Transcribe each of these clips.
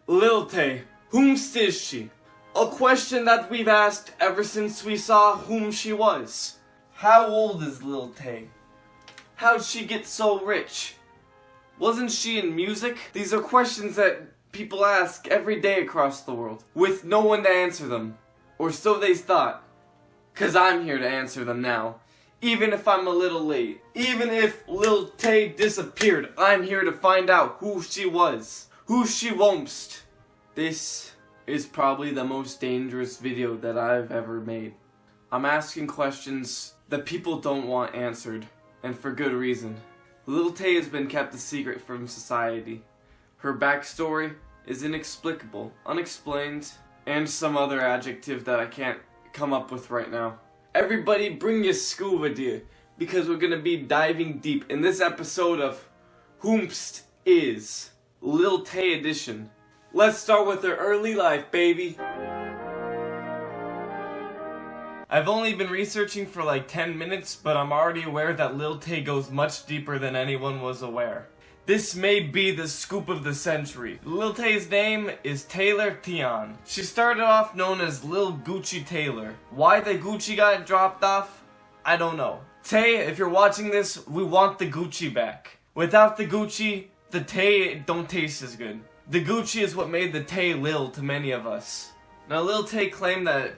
Lil Tay, whomst is she? A question that we've asked ever since we saw whom she was. How old is Lil Tay? How'd she get so rich? Wasn't she in music? These are questions that people ask every day across the world, with no one to answer them. Or so they thought. 'Cause I'm here to answer them now. Even if I'm a little late. Even if Lil Tay disappeared, I'm here to find out who she was. Who she whomst. This is probably the most dangerous video that I've ever made. I'm asking questions that people don't want answered, and for good reason. Lil Tay has been kept a secret from society. Her backstory is inexplicable, unexplained, and some other adjective that I can't come up with right now. Everybody bring your scuba gear, because we're gonna be diving deep in this episode of Whomst is Lil Tay edition. Let's start with her early life, baby. I've only been researching for like 10 minutes, but I'm already aware that Lil Tay goes much deeper than anyone was aware. This may be the scoop of the century. Lil Tay's name is Taylor Tian. She started off known as Lil Gucci Taylor. Why the Gucci got dropped off? I don't know. Tay, if you're watching this, we want the Gucci back. Without the Gucci, the Tay don't taste as good. The Gucci is what made the Tay Lil to many of us. Now Lil Tay claimed that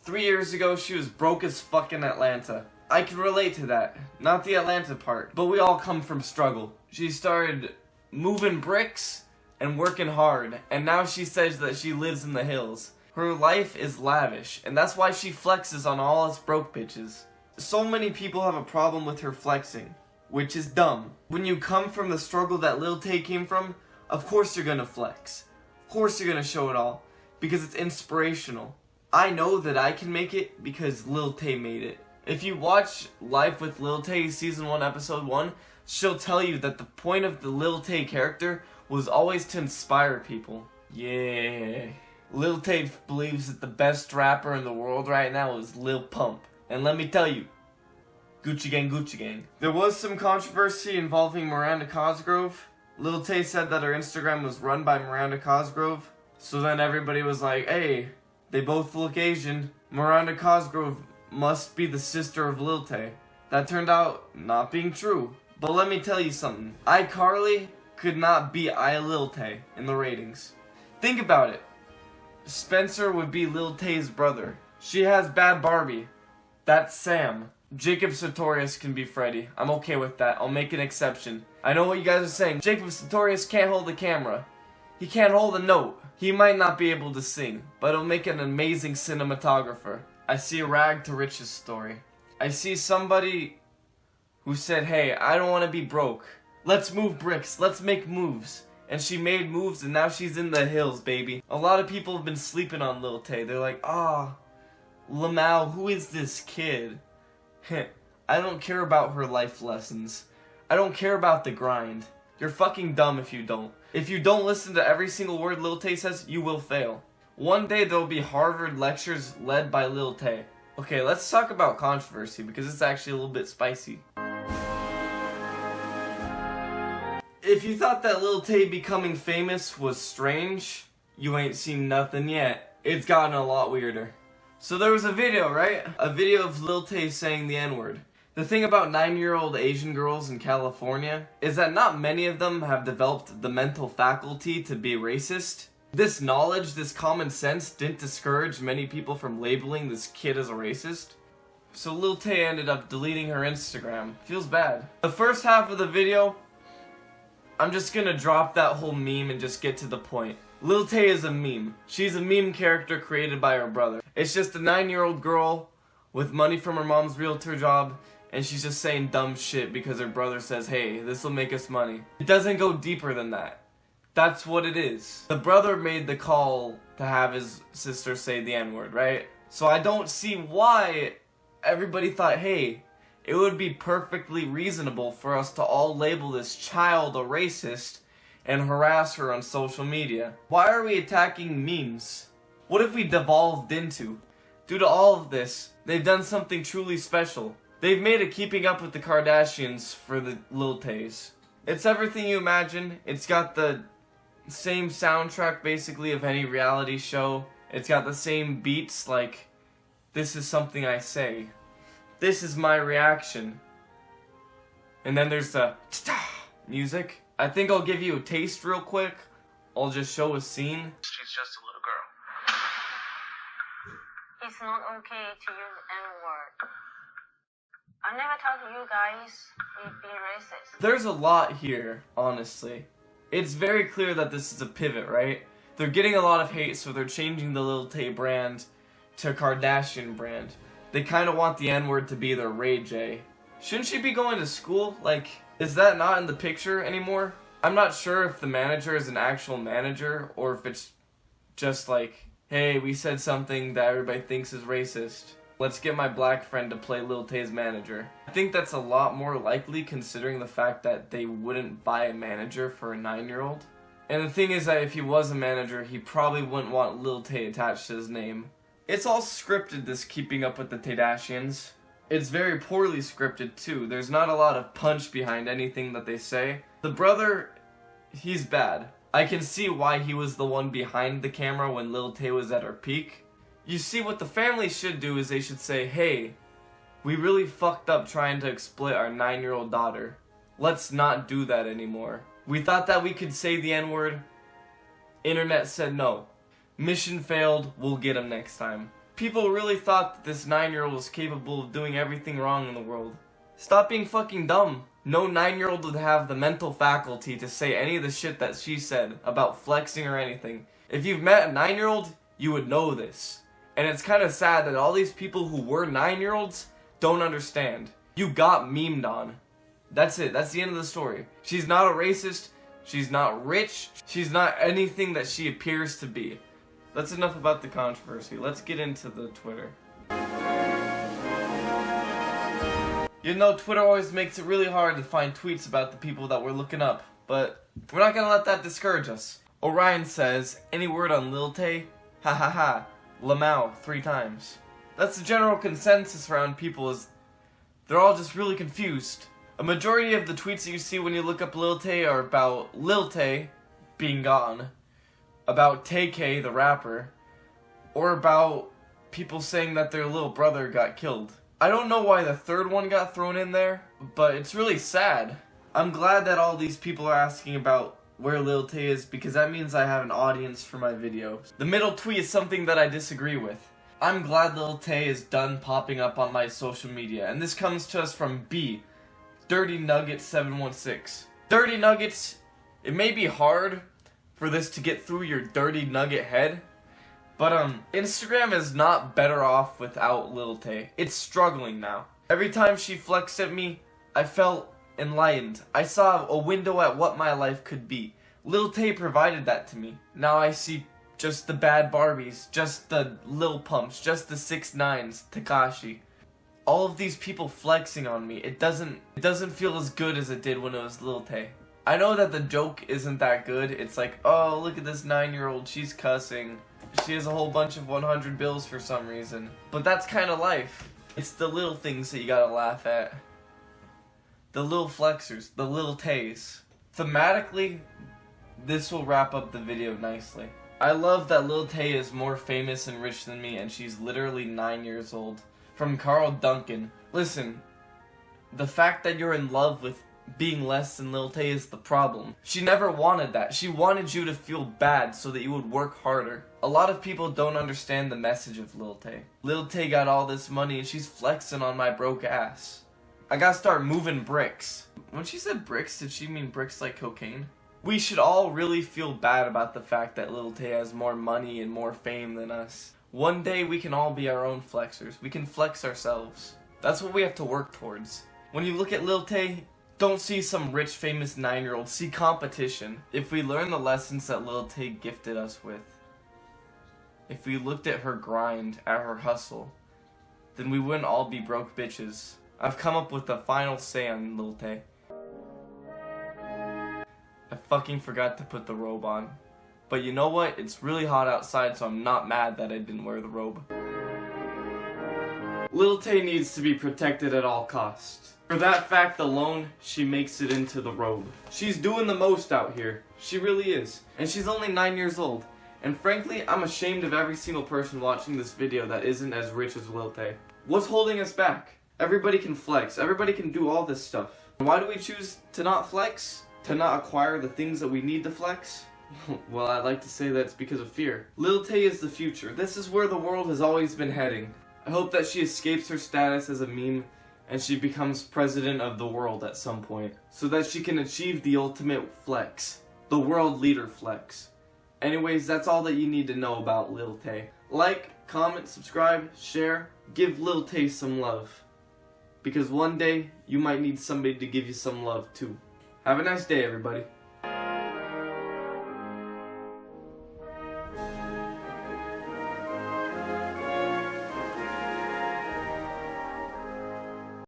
3 years ago she was broke as fuck in Atlanta. I can relate to that. Not the Atlanta part, but we all come from struggle. She started moving bricks and working hard, and now she says that she lives in the hills. Her life is lavish, and that's why she flexes on all us broke bitches. So many people have a problem with her flexing, which is dumb. When you come from the struggle that Lil Tay came from, of course you're gonna flex. Of course you're gonna show it all, because it's inspirational. I know that I can make it because Lil Tay made it. If you watch Life with Lil Tay Season 1 Episode 1, she'll tell you that the point of the Lil Tay character was always to inspire people. Yeah. Lil Tay believes that the best rapper in the world right now is Lil Pump. And let me tell you, Gucci gang, Gucci gang. There was some controversy involving Miranda Cosgrove. Lil Tay said that her Instagram was run by Miranda Cosgrove. So then everybody was like, hey, they both look Asian. Miranda Cosgrove must be the sister of Lil Tay. That turned out not being true. But let me tell you something. iCarly could not beat Lil Tay in the ratings. Think about it. Spencer would be Lil Tay's brother. She has Bad Barbie. That's Sam. Jacob Sartorius can be Freddy. I'm okay with that. I'll make an exception. I know what you guys are saying. Jacob Sartorius can't hold the camera. He can't hold a note. He might not be able to sing, but he'll make an amazing cinematographer. I see a rag to riches story. I see somebody who said, hey, I don't want to be broke. Let's move bricks. Let's make moves. And she made moves and now she's in the hills, baby. A lot of people have been sleeping on Lil Tay. They're like, Lamau, who is this kid? I don't care about her life lessons. I don't care about the grind. You're fucking dumb if you don't. If you don't listen to every single word Lil Tay says, you will fail. One day there will be Harvard lectures led by Lil Tay. Okay, let's talk about controversy because it's actually a little bit spicy. If you thought that Lil Tay becoming famous was strange, you ain't seen nothing yet. It's gotten a lot weirder. So there was a video, right? A video of Lil Tay saying the N-word. The thing about 9-year-old Asian girls in California is that not many of them have developed the mental faculty to be racist. This knowledge, this common sense didn't discourage many people from labeling this kid as a racist. So Lil Tay ended up deleting her Instagram. Feels bad. The first half of the video, I'm just gonna drop that whole meme and just get to the point. Lil Tay is a meme. She's a meme character created by her brother. It's just a 9-year-old girl with money from her mom's realtor job, and she's just saying dumb shit because her brother says, hey, this will make us money. It doesn't go deeper than that. That's what it is. The brother made the call to have his sister say the N-word, right? So I don't see why everybody thought, hey, it would be perfectly reasonable for us to all label this child a racist and harass her on social media. Why are we attacking memes? What have we devolved into? Due to all of this, they've done something truly special. They've made a Keeping Up with the Kardashians for the Lil Tays. It's everything you imagine. It's got the same soundtrack basically of any reality show. It's got the same beats, like, this is something I say. This is my reaction. And then there's the music. I think I'll give you a taste real quick. I'll just show a scene. She's just a little girl. It's not okay to use N-word. I never talked to you guys being racist. There's a lot here, honestly. It's very clear that this is a pivot, right? They're getting a lot of hate, so they're changing the Lil Tay brand to Kardashian brand. They kind of want the N-word to be their Ray J. Shouldn't she be going to school? Like, is that not in the picture anymore? I'm not sure if the manager is an actual manager or if it's just like, hey, we said something that everybody thinks is racist. Let's get my black friend to play Lil Tay's manager. I think that's a lot more likely considering the fact that they wouldn't buy a manager for a 9-year-old. And the thing is that if he was a manager, he probably wouldn't want Lil Tay attached to his name. It's all scripted, this Keeping Up with the Kardashians. It's very poorly scripted too. There's not a lot of punch behind anything that they say. The brother, he's bad. I can see why he was the one behind the camera when Lil Tay was at her peak. You see, what the family should do is they should say, hey, we really fucked up trying to exploit our 9-year-old daughter. Let's not do that anymore. We thought that we could say the N-word. Internet said no. Mission failed, we'll get him next time. People really thought that this 9-year-old was capable of doing everything wrong in the world. Stop being fucking dumb. No 9-year-old would have the mental faculty to say any of the shit that she said about flexing or anything. If you've met a 9-year-old, you would know this. And it's kind of sad that all these people who were 9-year-olds don't understand. You got memed on. That's it. That's the end of the story. She's not a racist. She's not rich. She's not anything that she appears to be. That's enough about the controversy. Let's get into the Twitter. You know, Twitter always makes it really hard to find tweets about the people that we're looking up, but we're not gonna let that discourage us. Orion says, any word on Lil Tay? Ha ha ha. Lamau 3 times. That's the general consensus around people, is they're all just really confused. A majority of the tweets that you see when you look up Lil Tay are about Lil Tay being gone, about Tay K, the rapper, or about people saying that their little brother got killed. I don't know why the third one got thrown in there, but it's really sad. I'm glad that all these people are asking about where Lil Tay is, because that means I have an audience for my videos. The middle tweet is something that I disagree with. I'm glad Lil Tay is done popping up on my social media, and this comes to us from B, Dirty Nugget 716. Dirty Nuggets, it may be hard for this to get through your dirty nugget head, but Instagram is not better off without Lil Tay. It's struggling now. Every time she flexed at me, I felt enlightened. I saw a window at what my life could be. Lil Tay provided that to me. Now I see just the bad Barbies, just the Lil Pumps, just the 6ix9ines, Tekashi. All of these people flexing on me. It doesn't feel as good as it did when it was Lil Tay. I know that the joke isn't that good. It's like, oh, look at this 9-year-old, she's cussing. She has a whole bunch of 100 bills for some reason. But that's kind of life. It's the little things that you gotta laugh at. The little flexers, the Lil Tays. Thematically, this will wrap up the video nicely. I love that Lil Tay is more famous and rich than me, and she's literally 9 years old. From Carl Duncan. Listen, the fact that you're in love with being less than Lil Tay is the problem. She never wanted that. She wanted you to feel bad so that you would work harder. A lot of people don't understand the message of Lil Tay. Lil Tay got all this money and she's flexing on my broke ass. I gotta start moving bricks. When she said bricks, did she mean bricks like cocaine? We should all really feel bad about the fact that Lil Tay has more money and more fame than us. One day we can all be our own flexers. We can flex ourselves. That's what we have to work towards. When you look at Lil Tay, don't see some rich, famous 9-year-old. See competition. If we learn the lessons that Lil Tay gifted us with, if we looked at her grind, at her hustle, then we wouldn't all be broke bitches. I've come up with the final say on Lil Tay. I fucking forgot to put the robe on. But you know what? It's really hot outside, so I'm not mad that I didn't wear the robe. Lil Tay needs to be protected at all costs. For that fact alone, she makes it into the road. She's doing the most out here. She really is. And she's only 9 years old. And frankly, I'm ashamed of every single person watching this video that isn't as rich as Lil Tay. What's holding us back? Everybody can flex. Everybody can do all this stuff. Why do we choose to not flex? To not acquire the things that we need to flex? Well, I'd like to say that it's because of fear. Lil Tay is the future. This is where the world has always been heading. I hope that she escapes her status as a meme and she becomes president of the world at some point, so that she can achieve the ultimate flex. The world leader flex. Anyways, that's all that you need to know about Lil Tay. Like, comment, subscribe, share, give Lil Tay some love. Because one day, you might need somebody to give you some love too. Have a nice day, everybody.